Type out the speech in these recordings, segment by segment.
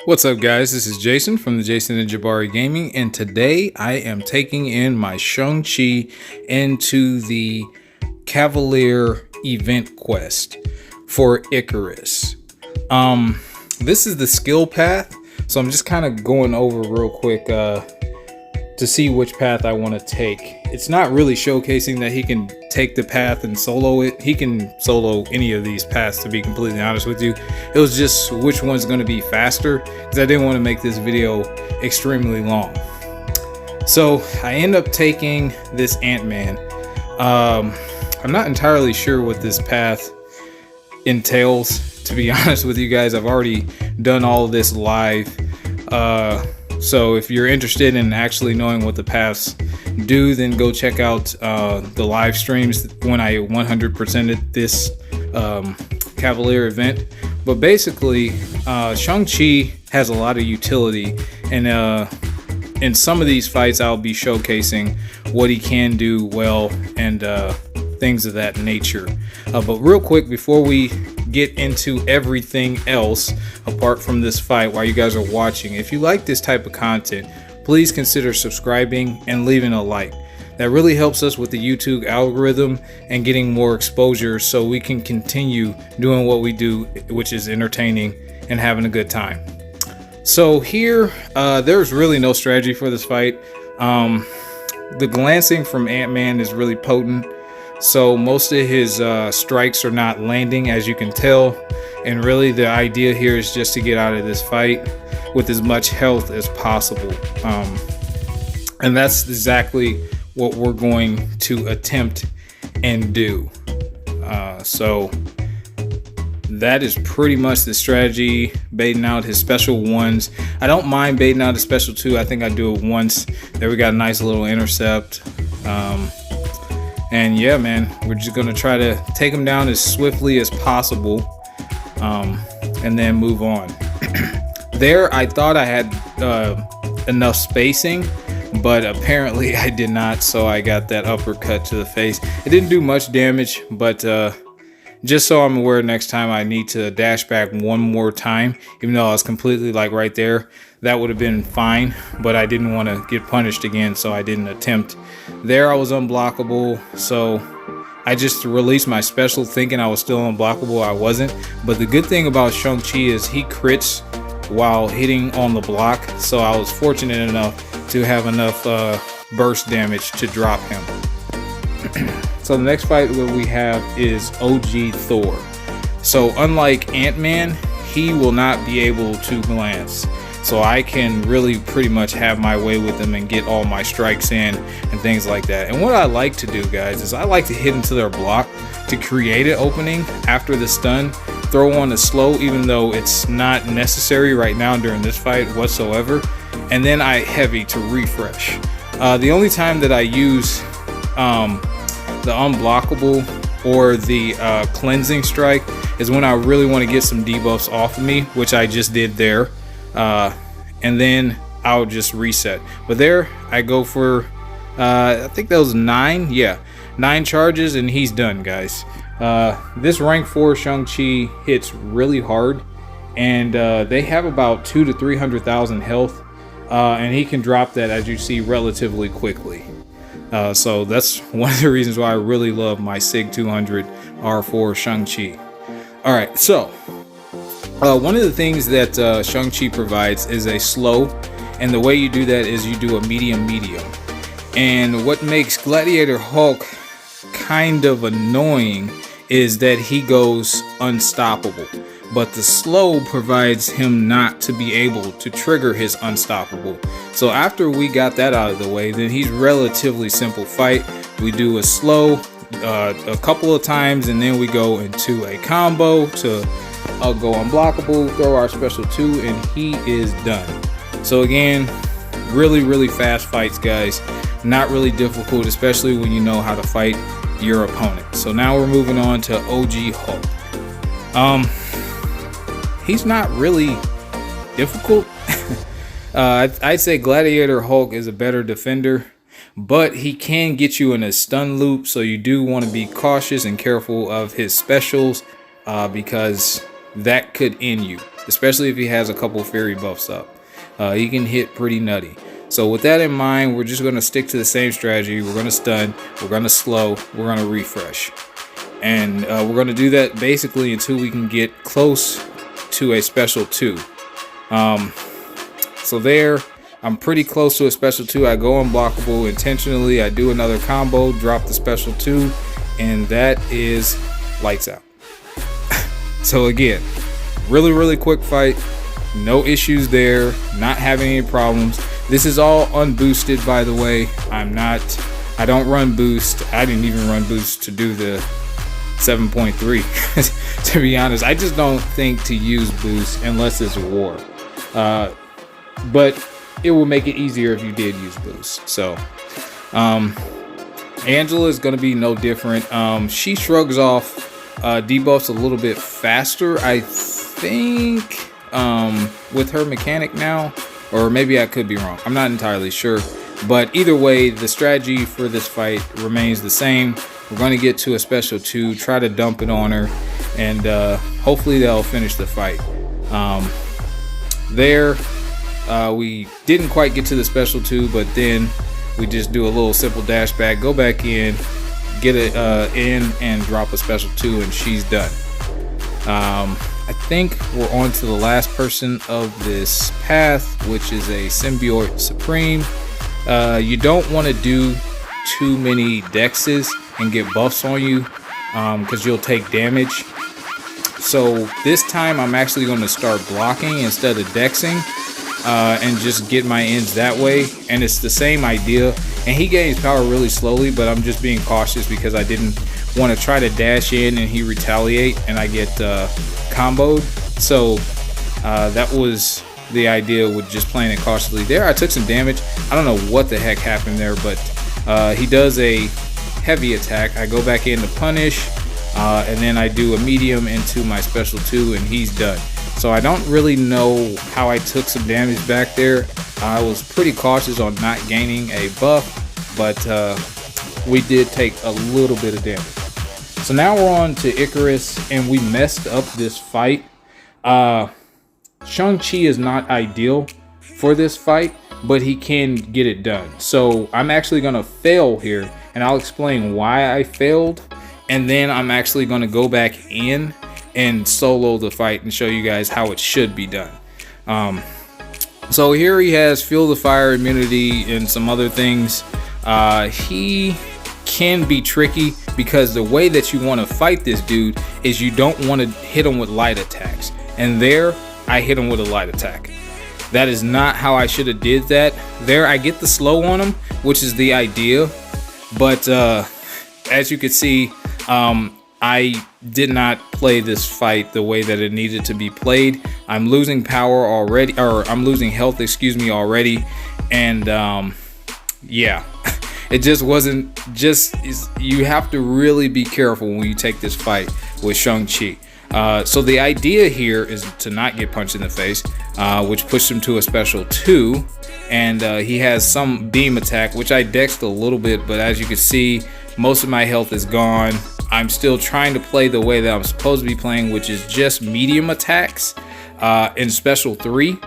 What's up, guys? This is Jason from the Jason&Jabari Gaming, and today I am taking in my Shang-Chi into the Cavalier event quest for Ikaris. This is the skill path, so I'm just kind of going over real quick to see which path I want to take. It's not really showcasing that he can take the path and solo it. He can solo any of these paths, to be completely honest with you. It was just which one's going to be faster, because I didn't want to make this video extremely long. So I end up taking this Ant-Man. I'm not entirely sure what this path entails, to be honest with you guys. I've already done all of this live. So if you're interested in actually knowing what the paths do, then go check out the live streams when I 100%ed this Cavalier event. But basically, Shang-Chi has a lot of utility, and in some of these fights I'll be showcasing what he can do well and things of that nature. But real quick, before we get into everything else apart from this fight while you guys are watching, if you like this type of content, please consider subscribing and leaving a like. That really helps us with the YouTube algorithm and getting more exposure, so we can continue doing what we do, which is entertaining and having a good time. So here, there's really no strategy for this fight. The glancing from Ant-Man is really potent, so most of his strikes are not landing, as you can tell. And really the idea here is just to get out of this fight with as much health as possible. And that's exactly what we're going to attempt and do. So that is pretty much the strategy, baiting out his special ones. I don't mind baiting out a special two. I think I do it once. There we got a nice little intercept. And yeah, man, we're just gonna try to take him down as swiftly as possible, and then move on. There, I thought I had enough spacing, but apparently I did not, so I got that uppercut to the face. It didn't do much damage, but just so I'm aware, next time I need to dash back one more time, even though I was completely like right there. That would have been fine, but I didn't want to get punished again, so I didn't attempt. There I was unblockable, so I just released my special thinking I was still unblockable. I wasn't. But the good thing about Shang-Chi is he crits while hitting on the block, so I was fortunate enough to have enough burst damage to drop him. So the next fight that we have is OG Thor. So unlike Ant-Man, he will not be able to glance. So I can really pretty much have my way with them and get all my strikes in and things like that. And what I like to do, guys, is I like to hit into their block to create an opening after the stun, throw on the slow, even though it's not necessary right now during this fight whatsoever, and then I heavy to refresh. The only time that I use the unblockable or the cleansing strike is when I really want to get some debuffs off of me, which I just did there. And then I'll just reset. But there I go for I think that was 9. Yeah, 9 charges and he's done, guys. This rank 4 Shang-Chi hits really hard, and they have about 200,000 to 300,000 health, and he can drop that, as you see, relatively quickly. So that's one of the reasons why I really love my SIG 200 R4 Shang-Chi. Alright, so one of the things that Shang-Chi provides is a slow, and the way you do that is you do a medium. And what makes Gladiator Hulk kind of annoying is that he goes unstoppable, but the slow provides him not to be able to trigger his unstoppable. So after we got that out of the way, then he's relatively simple fight. We do a slow a couple of times, and then we go into a combo to go unblockable, throw our special 2, and he is done. So again, really fast fights, guys. Not really difficult, especially when you know how to fight your opponent. So now we're moving on to OG Hulk. He's not really difficult. I'd say Gladiator Hulk is a better defender, but he can get you in a stun loop, so you do want to be cautious and careful of his specials, because that could end you, especially if he has a couple fairy buffs up. He can hit pretty nutty. So with that in mind, we're just going to stick to the same strategy. We're going to stun, we're going to slow, we're going to refresh. And we're going to do that basically until we can get close to a special 2. So there, I'm pretty close to a special 2. I go unblockable intentionally. I do another combo, drop the special 2, and that is lights out. So again, really quick fight. No issues there. Not having any problems. This is all unboosted, by the way. I don't run boost. I didn't even run boost to do the 7.3. To be honest, I just don't think to use boost unless it's war. But it will make it easier if you did use boost. So Angela is going to be no different. She shrugs off debuffs a little bit faster, I think, with her mechanic now, or maybe I could be wrong. I'm not entirely sure, but either way, the strategy for this fight remains the same. We're going to get to a special 2, try to dump it on her, and hopefully they'll finish the fight. We didn't quite get to the special 2, but then we just do a little simple dash back, go back in, get it in, and drop a special 2, and she's done. I think we're on to the last person of this path, which is a Symbiote Supreme. You don't want to do too many dexes and get buffs on you, because you'll take damage. So this time I'm actually going to start blocking instead of dexing, and just get my ends that way. And it's the same idea, and he gains power really slowly, but I'm just being cautious because I didn't want to try to dash in and he retaliate and I get comboed. So that was the idea with just playing it cautiously. There I took some damage. I don't know what the heck happened there, but he does a heavy attack. I go back in to punish, and then I do a medium into my special 2, and he's done. So I don't really know how I took some damage back there. I was pretty cautious on not gaining a buff, but we did take a little bit of damage. So now we're on to Ikaris, and we messed up this fight. Shang-Chi is not ideal for this fight, but he can get it done. So I'm actually going to fail here, and I'll explain why I failed. And then I'm actually going to go back in and solo the fight and show you guys how it should be done. So here he has Feel the Fire immunity and some other things. He can be tricky because the way that you want to fight this dude is you don't want to hit him with light attacks. And there I hit him with a light attack. That is not how I should have did that. There I get the slow on him, which is the idea. But as you can see, I did not play this fight the way that it needed to be played. I'm losing power already, or I'm losing health, excuse me, already. And yeah, it just wasn't, you have to really be careful when you take this fight with Shang-Chi. So the idea here is to not get punched in the face, which pushed him to a special 2. And he has some beam attack, which I dexed a little bit, but as you can see, most of my health is gone. I'm still trying to play the way that I'm supposed to be playing, which is just medium attacks in special 3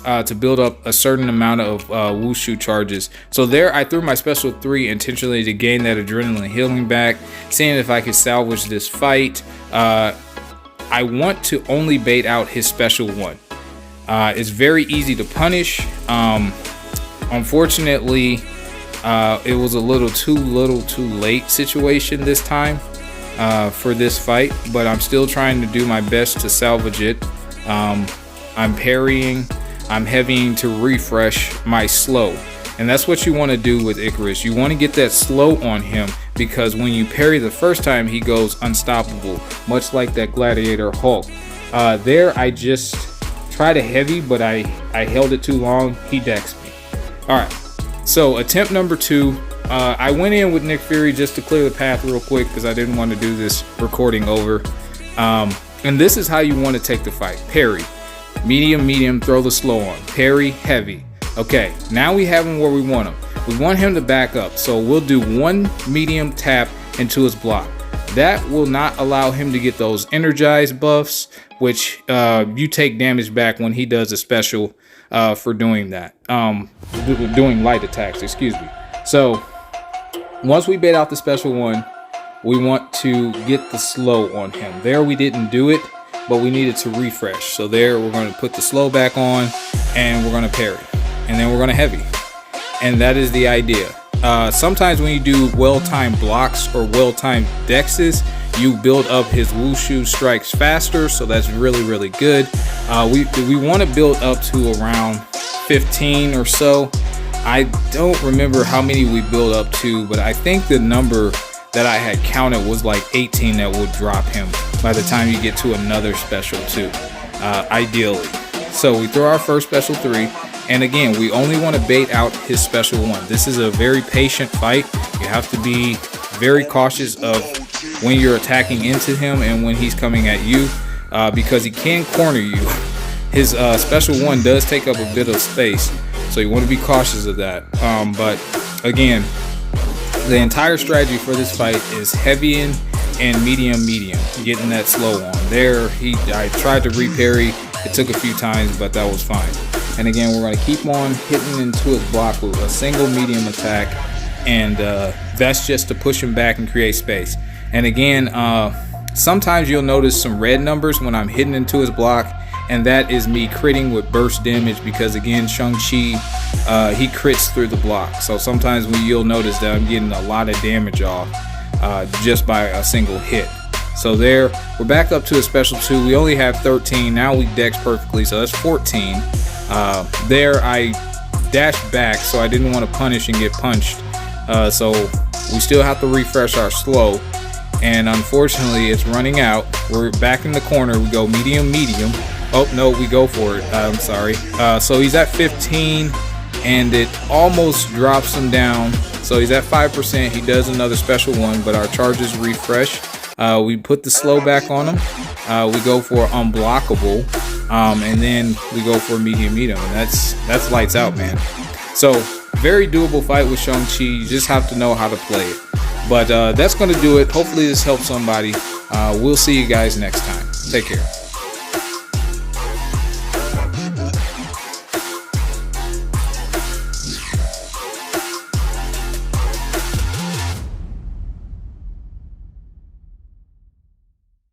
to build up a certain amount of wushu charges. So there I threw my special 3 intentionally to gain that adrenaline healing back, seeing if I could salvage this fight. I want to only bait out his special 1. It's very easy to punish. Unfortunately, it was a little too late situation this time for this fight, but I'm still trying to do my best to salvage it. I'm parrying, I'm heavying to refresh my slow, and that's what you want to do with Ikaris. You want to get that slow on him, because when you parry the first time, he goes unstoppable, much like that Gladiator Hulk. There I just tried a heavy, but I held it too long. He dexed me. Alright, so attempt number 2. I went in with Nick Fury just to clear the path real quick because I didn't want to do this recording over. And this is how you want to take the fight. Parry, medium, throw the slow on. Parry, heavy. Okay, now we have him where we want him. We want him to back up, so we'll do 1 medium tap into his block. That will not allow him to get those energized buffs, which you take damage back when he does a special for doing that. Doing light attacks, excuse me. So once we bait out the special one, we want to get the slow on him. There we didn't do it, but we needed to refresh. So there we're going to put the slow back on, and we're going to parry, and then we're going to heavy. And that is the idea. Sometimes when you do well-timed blocks or well-timed dexes, you build up his wushu strikes faster, so that's really, really good. We want to build up to around 15 or so. I don't remember how many we build up to, but I think the number that I had counted was like 18 that would drop him by the time you get to another special 2, ideally. So we throw our first special 3, and again, we only want to bait out his special 1. This is a very patient fight. You have to be very cautious of when you're attacking into him and when he's coming at you, because he can corner you. His special 1 does take up a bit of space, so you want to be cautious of that. But again, the entire strategy for this fight is heavy in and medium, getting that slow on. There, I tried to re-parry. It took a few times, but that was fine. And again, we're going to keep on hitting into his block with a single medium attack, and that's just to push him back and create space. And again, sometimes you'll notice some red numbers when I'm hitting into his block, and that is me critting with burst damage, because again, Shang-Chi, he crits through the block. So sometimes you'll notice that I'm getting a lot of damage off just by a single hit. So there, we're back up to a special 2. We only have 13. Now we dex perfectly, so that's 14. There, I dashed back, so I didn't want to punish and get punched. So we still have to refresh our slow. And unfortunately, it's running out. We're back in the corner. We go medium. Oh, no, we go for it. I'm sorry. So he's at 15, and it almost drops him down. So he's at 5%. He does another special 1, but our charges refresh. We put the slow back on him. We go for unblockable, and then we go for medium, and that's lights out, man. So very doable fight with Shang-Chi. You just have to know how to play it. But that's going to do it. Hopefully this helps somebody. We'll see you guys next time. Take care.